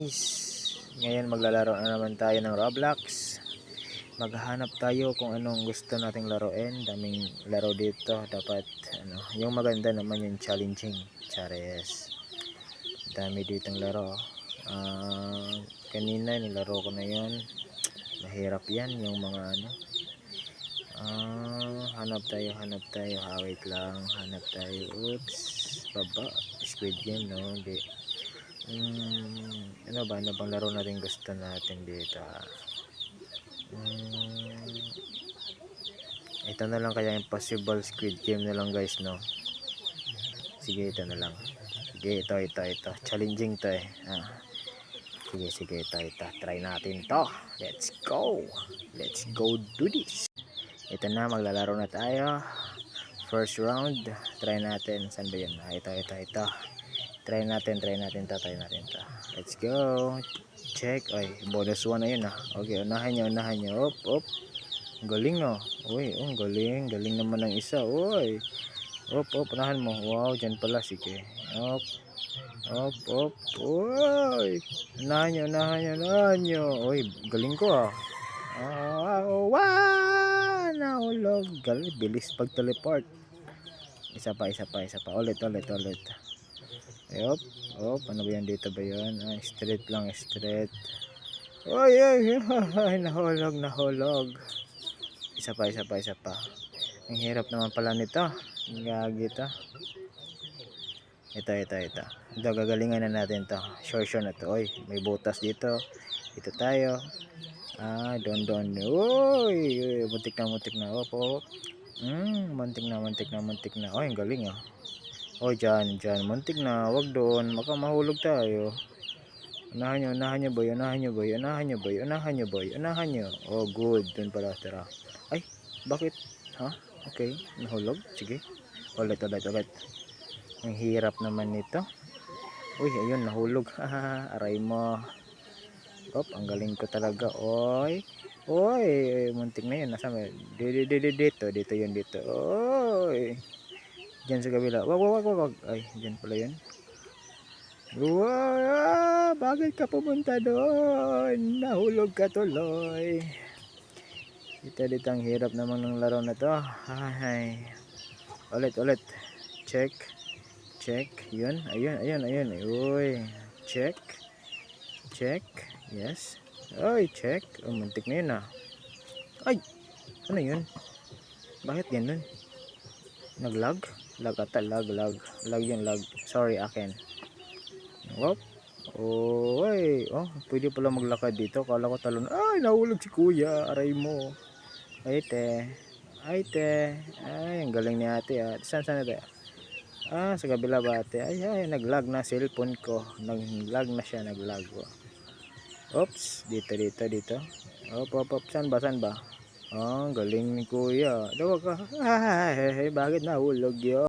Ngayon maglalaro na naman tayo ng Roblox. Maghahanap tayo kung anong gusto nating laruin. Daming laro dito. Dapat yung maganda naman yung challenging. Chares. Dami ditong laro. Kanina nilaro ko na yun. Mahirap yan yung mga hanap tayo. Wait lang. Hanap tayo. Oops. Baba. Squid Game, no? Hindi. Ano bang laro natin gusto natin dito? Ito na lang, kaya Impossible Squid Game na lang, guys, no? Sige, ito na lang. Sige, ito. Challenging to eh. Sige, ito. Try natin to. Let's go do this. Ito na, maglalaro na tayo. First round. Try natin. Saan ba yun? Ito. Try natin to. Let's go. Check. Ay, bonus 1 na yun Okay, unahan nyo. Op. Galing Uy, galing naman ng isa. Uy. Op, unahan mo. Wow, dyan pala. Sige. Op. Uy. Unahan nyo. Uy, galing ko wow. Nahulog. Galing. Bilis pag teleport. Isa pa. Ulit. Op. Ano ba yan? Dito ba yun? Straight lang. Uy. Nahulog. Isa pa. Ang hirap naman pala nito. Gagi to. Ito. Gagalingan na natin to. Sure na to. Uy, may butas dito. Dito tayo. Don. Uy, muntik na. Op. Muntik na. Uy, ang galing Oh, dyan. Muntik na. Wag doon. Baka mahulog tayo. Unahan nyo, boy. Oh, good. Doon pala. Tara. Ay, bakit? Okay. Nahulog. Sige. Ulit. Ang hirap naman nito. Uy, ayun. Nahulog. Aray mo. Ang galing ko talaga. Uy, muntik na yun. Nasa dito yun. Uy. Diyan sa kabila. Wag. Ay, diyan pala yun. Wow, bakit ka pumunta doon? Nahulog ka tuloy. Dito ang hirap naman ng laro na to. Ay. Ulit. Check. Yun. Ayun. Uy. Check. Yes. Oy, check. Muntik na yun Ay. Ano yun? Bakit ganun? Naglag? Lag. Sorry, akin. Wop. Oy. Pwede pala maglakad dito. Kala ko talon. Ay, nahulog si kuya. Aray mo. Ay, te. Ay, ang galing ni ate Saan na tayo? Sa kabila ba ate? Ay, naglag na cellphone ko. Naglag na siya. Oops. Dito. Op. Saan ba? Ang galing ni kuya. Dawa ka. Ay, bakit nahulog yun?